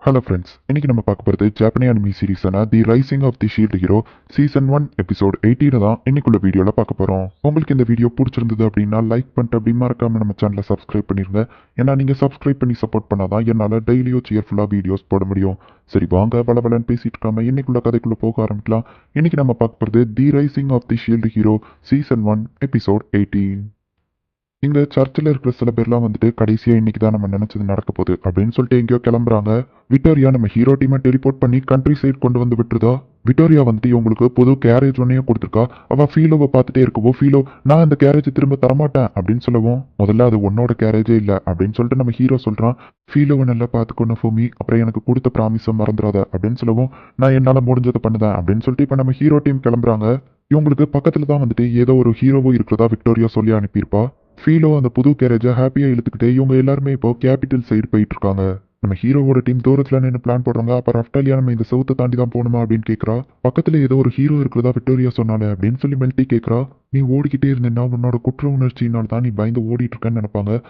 Hello friends, இன்னைக்கு நம்ம பார்க்க போகிறது ஜாப்பனி அனிமி சீரீஸான the rising of the shield hero season 1 episode 18 தான் இன்னைக்குள்ள வீடியோவில் பார்க்க போகிறோம். உங்களுக்கு இந்த வீடியோ பிடிச்சிருந்தது அப்படின்னா லைக் பண்ணிட்டு அப்படி மறக்காம நம்ம சேனலை சப்ஸ்கிரைப் பண்ணிருங்க. ஏன்னா நீங்கள் சப்ஸ்கிரைப் பண்ணி சப்போர்ட் பண்ணாதான் என்னால் டெய்லியும் சியர்ஃபுல்லாக வீடியோஸ் போட முடியும். சரி வாங்க பலபலன்னு பேசிட்டு இருக்காம இன்னைக்குள்ள கதைக்குள்ளே போக ஆரம்பிக்கலாம். இன்னைக்கு நம்ம பார்க்க போகிறது the rising of the shield hero season 1 episode 18. இங்க சர்ச்சில் இருக்கிற சில பேர்லாம் வந்துட்டு கடைசியா இன்னைக்கு தான் நம்ம நினைச்சது நடக்க போகுது அப்படின்னு சொல்லிட்டு எங்கேயோ கிளம்புறாங்க. விக்டோரியா நம்ம ஹீரோ டீமை டெலிபோர்ட் பண்ணி கண்ட்ரி சைட் கொண்டு வந்து விட்டுருதா. விக்டோரியா வந்துட்டு இவங்களுக்கு புது கேரேஜ் ஒன்னையும் கொடுத்துருக்கா. அவ ஃபீலோவை பார்த்துட்டே இருக்கவோ ஃபீலோ நான் அந்த கேரேஜ் திரும்ப தரமாட்டேன் அப்படின்னு சொல்லவும் முதல்ல அது உன்னோட கேரேஜே இல்லை அப்படின்னு சொல்லிட்டு நம்ம ஹீரோ சொல்றான். ஃபீலோவை நல்லா பார்த்துக்கணும் ஃபோமி, அப்புறம் எனக்கு கொடுத்த ப்ராமிஸை மறந்துடாத அப்படின்னு சொல்லவும் நான் என்னால் முடிஞ்சதை பண்ணுதேன் அப்படின்னு சொல்லிட்டு இப்போ நம்ம ஹீரோ டீம் கிளம்புறாங்க. இவங்களுக்கு பக்கத்துல தான் வந்துட்டு ஏதோ ஒரு ஹீரோவும் இருக்கிறதா விக்டோரியா சொல்லி அனுப்பியிருப்பா. ஃபீலோ அந்த புது கேரேஜை ஹாப்பியா இழுத்துக்கிட்டே இவங்க எல்லாருமே இப்போ கேபிட்டல் சைடு போயிட்டு இருக்காங்க. நம்ம ஹீரோவோட டீம் தூரத்துல நின்று பிளான் போடுறாங்க. அப்ப ரஃப்டாலியா நம்ம இந்த சவுத்தை தாண்டி தான் போகணுமா அப்படின்னு கேட்கறா. பக்கத்துல ஏதோ ஒரு ஹீரோ இருக்கிறதா விக்டோரியா சொன்னாலே அப்படின்னு சொல்லி மெல்ட்டி கேட்கறா. நீ ஓடிக்கிட்டே இருந்தேன்னா உன்னோட குற்ற உணர்ச்சியினால் தான் நீ பயந்து ஓடிட்டு இருக்கேன்னு நினைப்பாங்க.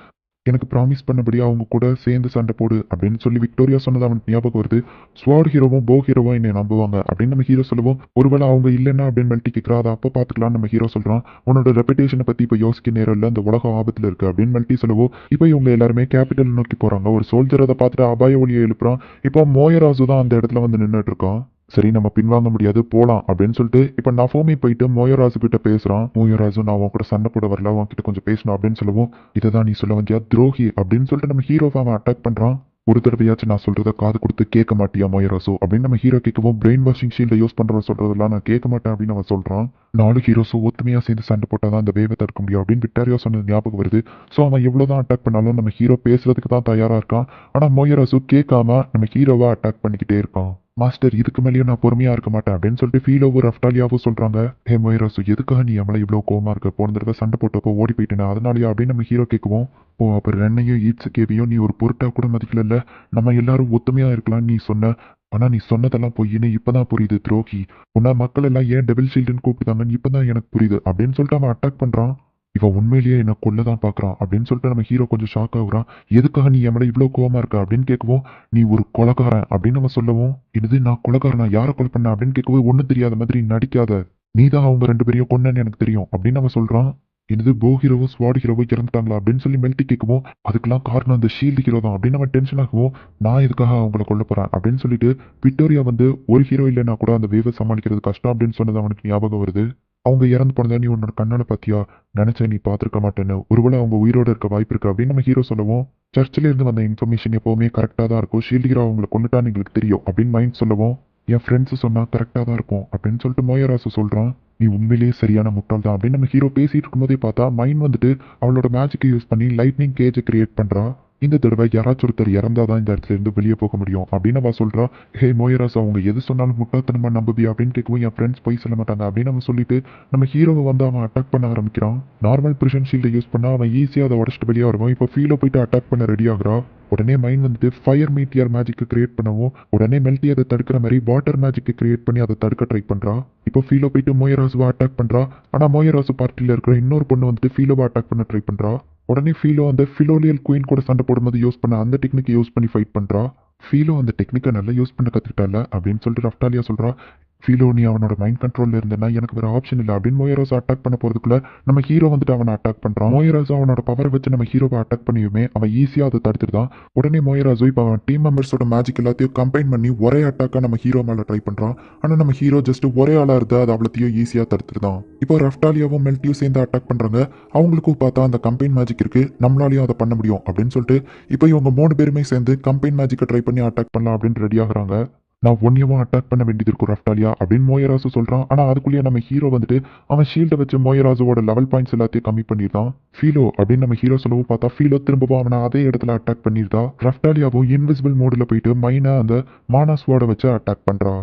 எனக்கு ப்ராமிஸ் பண்ணபடி அவங்க கூட சேர்ந்து சண்டை போடு அப்படின்னு சொல்லி விக்டோரியா சொன்னது அவனுக்கு ஞாபகம் வருது. ஸ்வாட் ஹீரோவும் போ ஹீரோவும் என்னை நம்புவாங்க அப்படின்னு நம்ம ஹீரோ சொல்லுவோம். ஒருவேளை அவங்க இல்லைன்னா அப்படின்னு மெல்ட்டி கேட்குறா. அதை அப்போ பார்த்துக்கலாம்னு நம்ம ஹீரோ சொல்கிறான். உன்னோட ரெப்புடேஷனை பற்றி இப்போ யோசிக்க நேரம் இல்லை, இந்த உலகம் ஆபத்தில் இருக்குது அப்படின்னு மெல்ட்டி சொல்லுவோம். இப்போ இவங்க எல்லாருமே கேபிட்டல் நோக்கி போகிறாங்க. ஒரு சோல்ஜர் அதை பார்த்துட்டு அபாய ஒளியை எழுப்புறான். இப்போ மோயராசு தான் அந்த இடத்துல வந்து நின்றுட்டு இருக்கான். சரி நம்ம பின்வாங்க முடியாது போலாம் அப்படின்னு சொல்லிட்டு இப்ப நஃபோமி போயிட்டு மோயராசு கிட்ட பேசுறான். மோயராசு நான் உன் கூட சண்டை போட வரல, உன்கிட்ட கொஞ்சம் பேசணும் அப்படின்னு சொல்லவும் இதைதான் நீ சொல்ல வந்தியா துரோகி அப்படின்னு சொல்லிட்டு நம்ம ஹீரோவை அவன் அட்டாக் பண்றான். ஒரு தடவையாச்சும் நான் சொல்றத காது கொடுத்து கேட்க மாட்டியா மோயராசு அப்படின்னு நம்ம ஹீரோ கேட்கவும் பிரெயின் வாஷிங் ஷீல்ட யூஸ் பண்றவன் சொல்றதெல்லாம் நான் கேட்க மாட்டேன் அப்படின்னு அவன் சொல்றான். 4 ஹீரோஸும் ஒத்துமையா சேர்ந்து சண்டை போட்டாதான் அந்த வேவை தடுக்க முடியும் அப்படின்னு விக்டோரியா சொன்னது ஞாபகம் வருது. ஸோ அவன் எவ்வளவுதான் அட்டாக் பண்ணாலும் நம்ம ஹீரோ பேசுறதுக்கு தான் தயாரா இருக்கான். ஆனா மோயராசு கேட்காம நம்ம ஹீரோவை அட்டாக் பண்ணிக்கிட்டே இருக்கான். மாஸ்டர் இதுக்கு மேலேயும் நான் பொறுமையா இருக்க மாட்டேன் அப்படின்னு சொல்லிட்டு ஃபீலோவும் ரஃப்டாலியாவும் சொல்றாங்க. ஹே மொயராசு எதுக்காக நீ எவ்வளோ இவ்வளோ கோவமா இருக்க, போன தடவை சண்டை போட்டப்போ ஓடி போயிட்டேன் அதனாலயா அப்படின்னு நம்ம ஹீரோ கேட்குவோம். ஓ அப்புறம் ரெண்ணையும் ஈட்ஸுக்கேவையும் நீ ஒரு பொருட்டா கூட மதிக்கல, நம்ம எல்லாரும் ஒத்துமையா இருக்கலாம் நீ சொன்ன. ஆனா நீ சொன்னதெல்லாம் பொய்ன்னு இப்பதான் புரியுது துரோகி. உன்ன மக்கள் எல்லாம் ஏன் டெபிள் ஷீல்டுன்னு கூப்பிட்டாங்கன்னு இப்பதான் எனக்கு புரியுது அப்படின்னு சொல்லிட்டு அவன் அட்டாக் பண்றான். இவன் உண்மையிலேயே என்ன கொல்லதான் பாக்குறான் அப்படின்னு சொல்லிட்டு நம்ம ஹீரோ கொஞ்சம் ஷாக் ஆகுறான். எதுக்காக நீ என் மேல இவ்வளவு கோவமா இருக்க அப்படின்னு கேட்கவும் நீ ஒரு கொலைகாரன் அப்படின்னு நம்ம சொல்லவும் இது நான் கொலைகாரனா, யாரை கொலை பண்ண அப்படின்னு கேட்கவும் ஒன்னும் தெரியாத மாதிரி நடிக்காத, நீ தான் அவங்க 2 பேரையும் கொன்னன்னு எனக்கு தெரியும் அப்படின்னு நம்ம சொல்றான். எனது போ ஹீரோவும் ஸ்வாட் ஹீரோவும் இறந்துட்டாங்களா அப்படின்னு சொல்லி மெல்ட்டி கேட்கவும் அதுக்கெல்லாம் காரணம் அந்த ஷீல்டு ஹீரோ தான் அப்படின்னு நம்ம டென்ஷன் ஆகவும் நான் எதுக்காக அவங்கள கொல்ல போறேன் அப்படின்னு சொல்லிட்டு விக்டோரியா வந்து ஒரு ஹீரோ இல்லைன்னா கூட அந்த வேவை சமாளிக்கிறது கஷ்டம் அப்படின்னு சொன்னது அவனுக்கு ஞாபகம் வருது. அவங்க இறந்து போனதா நீ உன்னோட கண்ணால பாத்தியா, நினைச்ச நீ பார்த்துருக்க மாட்டேன்னு, ஒருவேளை அவங்க உயிரோட இருக்க வாய்ப்பு இருக்கு அப்படின்னு நம்ம ஹீரோ சொல்லவும் சர்ச்சில் இருந்து வந்த இன்ஃபர்மேஷன் எப்பவுமே கரெக்டாக தான் இருக்கும், ஷீல்டு ஹீரோ அவங்களை கொண்டுட்டான்னு எங்களுக்கு தெரியும் அப்படின்னு மைண்ட் சொல்லவும் என் ஃப்ரெண்ட்ஸ் சொன்னா கரெக்டாக தான் இருக்கும் அப்படின்னு சொல்லிட்டு மோயராசு சொல்றான். நீ உண்மையிலேயே சரியான முட்டாள் தான் அப்படின்னு நம்ம ஹீரோ பேசிட்டு இருக்கும்போதே பார்த்தா மைண்ட் வந்துட்டு அவளோட மேஜிக்கை யூஸ் பண்ணி லைட்னிங் கேஜை கிரியேட் பண்றா. இந்த தடவை யாராச்சும் ஒருத்தர் இறந்தாதான் இந்த இடத்துல இருந்து வெளியே போக முடியும் அப்படின்னு அவ சொல்றா. ஹே மோயராஸ் அவங்க எது சொன்னாலும் முட்டாள்தனமா நம்புவியா அப்படின்னு கேட்கவும் என் ஃப்ரெண்ட்ஸ் போய் சொல்ல மாட்டாங்க அப்படின்னு நம்ம சொல்லிட்டு நம்ம ஹீரோவை வந்து அவன் அட்டாக் பண்ண ஆரம்பிக்கிறான். நார்மல் பிரிஷன் ஷீல்டை யூஸ் பண்ணா அவன் ஈஸியாக அதை உடச்சிட்டு வெளியே வருவான். இப்போ ஃபீலோ போயிட்டு அட்டாக் பண்ண ரெடி ஆகுறா. உடனே மைண்ட் வந்துட்டு ஃபயர் மீட்டியர் மேஜிக்கு கிரியேட் பண்ணவும் உடனே மெல்ட்டி அதை தடுக்கிற மாதிரி வாட்டர் மேஜிக்கு கிரியேட் பண்ணி அதை தடுக்க ட்ரை பண்றா. இப்போ ஃபீலோ போயிட்டு மோயராசுவா அட்டாக் பண்றா. ஆனா மோயராசு பார்ட்டியில இருக்கிற இன்னொரு பொண்ணு வந்துட்டு ஃபீலோவை அட்டாக் பண்ண ட்ரை பண்றா. உடனே ஃபீலோ அந்த ஃபிலோலியல் குயின் கூட சண்டை போடும்போது யூஸ் பண்ண அந்த டெக்னிக்கை யூஸ் பண்ணி ஃபைட் பண்றா. ஃபீலோ அந்த டெக்னிக்கை நல்லா யூஸ் பண்ண கத்துக்கிட்டால அப்படின்னு சொல்லிட்டு ரஃப்டாலியா சொல்றா. ஃபீலோ நீ அவனோட மைண்ட் கண்ட்ரோல்ல இருந்தேன்னா எனக்கு வேற ஆப்ஷன் இல்லை அப்படின்னு மோயராஸ் அட்டாக் பண்ண போறதுக்குள்ள நம்ம ஹீரோ வந்துட்டு அவனை அட்டாக் பண்றான். மோயராஸ் அவனோட பவரை வச்சு நம்ம ஹீரோவை அட்டாக் பண்ணியுமே அவன் ஈஸியா அதை தடுத்துட்டான். உடனே மோயராசு இப்போ அவன் டீம் மெம்பர்ஸோட மேஜிக் எல்லாத்தையும் கம்பைன் பண்ணி ஒரே அட்டாக்கா நம்ம ஹீரோ மேல ட்ரை பண்றான். ஆனா நம்ம ஹீரோ ஜஸ்ட் ஒரே ஆளா இருந்தா அது அவ்வளோத்தையும் ஈஸியா தடுத்துட்டான். இப்போ ரஃப்டாலியாவும் மெல்ட்டியும் சேர்ந்து அட்டாக் பண்றாங்க. அவங்களுக்கும் பார்த்தா அந்த கம்பைன் மேஜிக் இருக்கு, நம்மளாலையும் அதை பண்ண முடியும் அப்படின்னு சொல்லிட்டு இப்போ இவங்க 3 பேருமே சேர்ந்து கம்பைன் மேஜிக்கை ட்ரை பண்ணி அட்டாக் பண்ணலாம் அப்படின்னு ரெடி ஆகுறாங்க. நான் ஒன்னையும் அட்டாக் பண்ண வேண்டியது இருக்கும் ரஃப்டாலியா அப்படின்னு மோயராசு சொல்றான். ஆனா அதுக்குள்ளேயே நம்ம ஹீரோ வந்துட்டு அவன் ஷீல்டை வச்சு மோயராசுவோட லெவல் பாயிண்ட்ஸ் எல்லாத்தையும் கம்மி பண்ணிருந்தான். ஃபீலோ அப்படின்னு நம்ம ஹீரோ சொல்லவும் பார்த்தா ஃபீலோ திரும்பவும் அவனை அதே இடத்துல அட்டாக் பண்ணிருந்தா. ரஃப்டாலியாவும் இன்விசிபிள் மோடில் போயிட்டு மைனா அந்த மானாஸ்வோட வச்சு அட்டாக் பண்றா.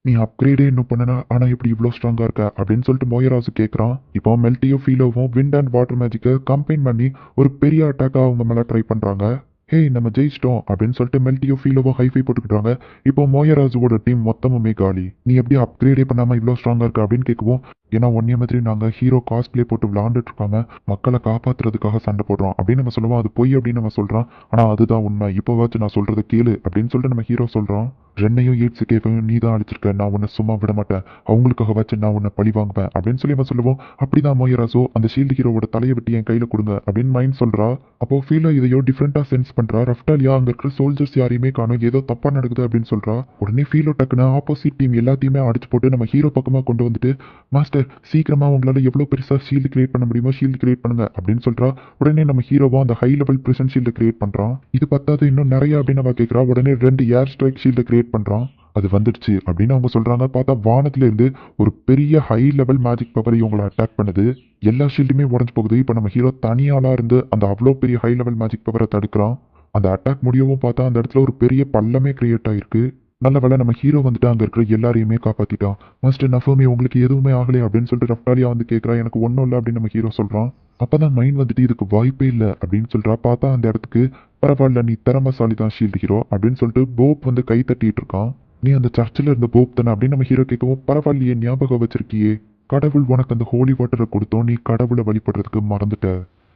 நீ அப்கிரேடே இன்னும் பண்ணனா ஆனா எப்படி இவ்வளோ ஸ்ட்ராங்கா இருக்க அப்படின்னு சொல்லிட்டு மோயராசு கேட்கறான். இப்போ மெல்ட்டியோ ஃபீலோவும் விண்ட் அண்ட் வாட்டர் மேஜிக்கை கம்பைன் பண்ணி ஒரு பெரிய அட்டாக்கா அவங்க மேல ட்ரை பண்றாங்க. ஹேய் நம்ம ஜெயிச்சிட்டோம் அப்படின்னு சொல்லிட்டு மெல்ட்டியோ ஃபீலோவோ ஹைஃபை போட்டுக்கிட்டாங்க. இப்போ மோயராஜுவோட டீம் மொத்தமுமே காலி. நீ எப்படி அப்கிரேடே பண்ணாம இவ்வளோ ஸ்ட்ராங்கா இருக்க அப்படின்னு கேட்கவும், ஏன்னா ஒன்னே மாதிரி நாங்கள் ஹீரோ காஸ்பிளே போட்டு விளாண்டுட்டு இருக்காம மக்களை காப்பாத்துறதுக்காக சண்டை போடுறோம் அப்படின்னு நம்ம சொல்லுவோம். அது பொய் அப்படின்னு நம்ம சொல்றோம். ஆனால் அதுதான் உண்மை. இப்போவாச்சும் நான் சொல்றதை கேளு அப்படின்னு சொல்லிட்டு நம்ம ஹீரோ சொல்றோம். ரெண்டையும் எய்ட்ஸ் கேஃபையும் நீ தான் அழிச்சிருக்க. நான் உன்னை சும்மா விட மாட்டேன். அவங்களுக்காக வச்சு நான் உன்னை பழி வாங்குவேன் அப்படின்னு சொல்லி அவன் சொல்லுவோம். அப்படிதான் மோயராசோ அந்த ஷீல்டு ஹீரோவோட தலையை வெட்டி என் கையில கொடுங்க அப்படின்னு மைண்ட் சொல்றா. அப்போ ஃபீலோ இதையோ டிஃப்ரெண்டா சென்ஸ் பண்றா. ரஃப்டாலியா அங்க இருக்கிற சோல்ஜர்ஸ் யாரையுமே காணும், ஏதோ தப்பா நடக்குது அப்படின்னு சொல்றா. உடனே ஃபீலோ டக்குன்னு ஆப்போசிட் டீம் எல்லாத்தையுமே அடிச்சு போட்டு நம்ம ஹீரோ பக்கமா கொண்டு வந்துட்டு, மாஸ்டர் சீக்கிரமா உங்களால எவ்வளவு பெருசா ஷீல்டு கிரியேட் பண்ண முடியுமோ ஷீல்டு கிரியேட் பண்ணுங்க அப்படின்னு சொல்றா. உடனே நம்ம ஹீரோவா அந்த high level present shield create பண்றான். இது பத்தாது இன்னும் நிறைய அப்படின்னு அவ கேட்கறா. உடனே 2 ஏர் ஸ்ட்ரைக் ஷீல்டு கிரியேட் பண்றான். அது வந்துடுச்சு அப்படின்னு அவங்க சொல்றாங்க. பார்த்தா வானத்துல இருந்து ஒரு பெரிய ஹை லெவல் மேஜிக் பவர் இவங்களை அட்டாக் பண்ணுது. எல்லா ஷீல்டுமே உடஞ்சு போகுது. இப்போ நம்ம ஹீரோ தனியாளா இருந்து அந்த அவ்வளோ பெரிய ஹை லெவல் மேஜிக் பவரை தடுக்கிறான். அந்த அட்டாக் முடியவும் பார்த்தா அந்த இடத்துல ஒரு பெரிய பள்ளமே கிரியேட் ஆயிருக்கு. நல்ல வேளை நம்ம ஹீரோ வந்துட்டு அங்க இருக்கிற எல்லாரையுமே காப்பாத்திட்டான். மாஸ்டர் நஃபோமி உங்களுக்கு எதுவுமே ஆகலையே அப்படின்னு சொல்லிட்டு ரஃப்டாலியா வந்து கேட்கறா. எனக்கு ஒன்றும் இல்லை அப்படின்னு நம்ம ஹீரோ சொல்றான். அப்பதான் மைண்ட் வந்துட்டு இதுக்கு வாய்ப்பே இல்லை அப்படின்னு சொல்றா. பார்த்தா அந்த இடத்துக்கு பரவாயில்ல நீ திறமசாலி தான் ஷீல்டு ஹீரோ அப்படின்னு சொல்லிட்டு போப் வந்து கை தட்டிட்டு இருக்கான். நீ அந்த சர்ச்சில் இருந்த போப் தானே அப்படின்னு நம்ம ஹீரோ கேட்கவும், பரவாயில்லையே ஞாபகம் வச்சிருக்கியே, கடவுள் உனக்கு அந்த ஹோலி வாட்டரை கொடுத்தோம், நீ கடவுளை வழிபடுறதுக்கு மறந்துட்ட,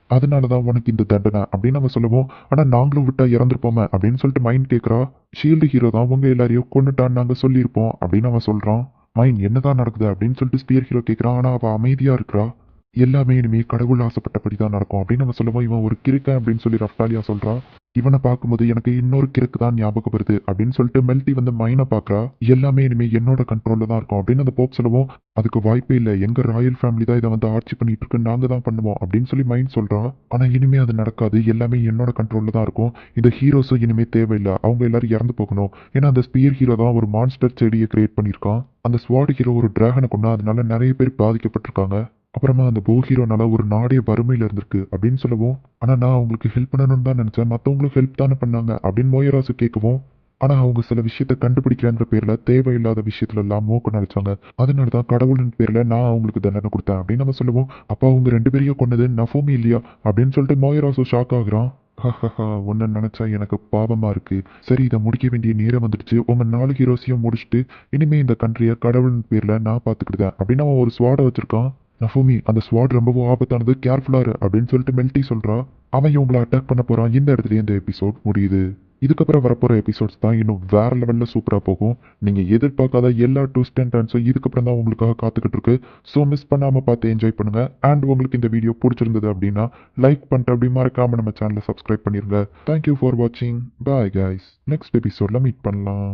அதனாலதான் உனக்கு இந்த தண்டனை அப்படின்னு நம்ம சொல்லுவோம். ஆனா நாங்களும் விட்டா இறந்துருப்போமே அப்படின்னு சொல்லிட்டு மைண்ட் கேட்கறா. ஷீல்டு ஹீரோ தான் உங்க எல்லாரையும் கொண்டுட்டான்னு நாங்க சொல்லியிருப்போம் அப்படின்னு அவன் சொல்றான். மைண்ட் என்னதான் நடக்குது அப்படின்னு சொல்லிட்டு ஸ்பியர் ஹீரோ கேட்கறான். ஆனா அவ அமைதியா இருக்கிறா. எல்லாமே இனிமே கடவுள் ஆசைப்பட்டபடி தான் நடக்கும் அப்படின்னு நம்ம சொல்லுவோம். இவன் ஒரு கிறுக்கன் அப்படின்னு சொல்லி ரஃப்டாலியா சொல்றா. இவனை பார்க்கும்போது எனக்கு இன்னொரு கிறுக்கு தான் ஞாபகம் வருது அப்படின்னு சொல்லிட்டு மெல்டி வந்து மைனை பார்க்கறா. எல்லாமே இனிமே என்னோட கண்ட்ரோல்ல தான் இருக்கும் அப்படின்னு அந்த போப் சொல்லுவோம். அதுக்கு வாய்ப்பே இல்லை, எங்க ராயல் ஃபேமிலி தான் இதை வந்து ஆட்சி பண்ணிட்டு இருக்கு, நாங்க தான் பண்ணுவோம் அப்படின்னு சொல்லி மைண்ட் சொல்றா. ஆனா இனிமே அது நடக்காது, எல்லாமே என்னோட கண்ட்ரோல்ல தான் இருக்கும். இந்த ஹீரோஸும் இனிமே தேவையில்லை, அவங்க எல்லாரும் இறந்து போகணும். ஏன்னா அந்த ஸ்பியர் ஹீரோ தான் ஒரு மான்ஸ்டர் செடியை கிரியேட் பண்ணியிருக்கான். அந்த ஸ்வாட் ஹீரோ ஒரு டிராகனை கொண்டா, அதனால நிறைய பேர் பாதிக்கப்பட்டிருக்காங்க. அப்புறமா அந்த போ ஹீரோனால ஒரு நாடே வறுமையில இருந்திருக்கு அப்படின்னு சொல்லவும், ஆனா நான் அவங்களுக்கு ஹெல்ப் பண்ணணும்னு தான் நினைச்சேன், மற்றவங்களும் ஹெல்ப் தானே பண்ணாங்க அப்படின்னு மோயராசு கேட்கவும், ஆனா அவங்க சில விஷயத்த கண்டுபிடிக்கிறேன்ற பேர்ல தேவையில்லாத விஷயத்துல எல்லாம் மூக்க நினைச்சாங்க. அதனாலதான் கடவுளின் பேர்ல நான் அவங்களுக்கு தண்டனை கொடுத்தேன் அப்படின்னு நம்ம சொல்லுவோம். அப்ப அவங்க 2 பேரையும் கொன்னது நஃபோமி இல்லையா அப்படின்னு சொல்லிட்டு மோயராசு ஷாக் ஆகுறான். உன்ன நினைச்சா எனக்கு பாவமா இருக்கு. சரி இதை முடிக்க வேண்டிய நேரம் வந்துடுச்சு. உங்க 4 ஹீரோஸையும் முடிச்சுட்டு இனிமே இந்த கண்ட்ரியை கடவுளின் பேர்ல நான் பாத்துக்கிட்டேன் அப்படின்னு அவன் ஒரு ஸ்வாட வச்சிருக்கான். நஃபோமி அந்த ஸ்வாட் ரொம்பவும் ஆபத்தானது, கேர்ஃபுல்லா இரு அப்படின்னு சொல்லிட்டு மெல்டி சொல்றா. அவன் இவங்களை அட்டாக் பண்ண போறான். இந்த இடத்துல இந்த எபிசோட் முடியுது. இதுக்கப்புறம் வரப்போற எபிசோட்ஸ் தான் இன்னும் வேற லெவல்ல சூப்பரா போகும். நீங்க எதிர்பார்க்காத எல்லா ட்விஸ்ட் அண்ட் டர்ன்ஸும் இதுக்கப்புறம் தான் உங்களுக்காக காத்துக்கிட்டு இருக்கு. ஸோ மிஸ் பண்ணாம பார்த்து என்ஜாய் பண்ணுங்க. அண்ட் உங்களுக்கு இந்த வீடியோ பிடிச்சிருந்தது அப்படின்னா லைக் பண்ணிட்டு அப்படி மறக்காம நம்ம சேனலை சப்ஸ்கிரைப் பண்ணிருங்க. தேங்க்யூ ஃபார் வாட்சிங். Bye guys. நெக்ஸ்ட் எபிசோட்ல மீட் பண்ணலாம்.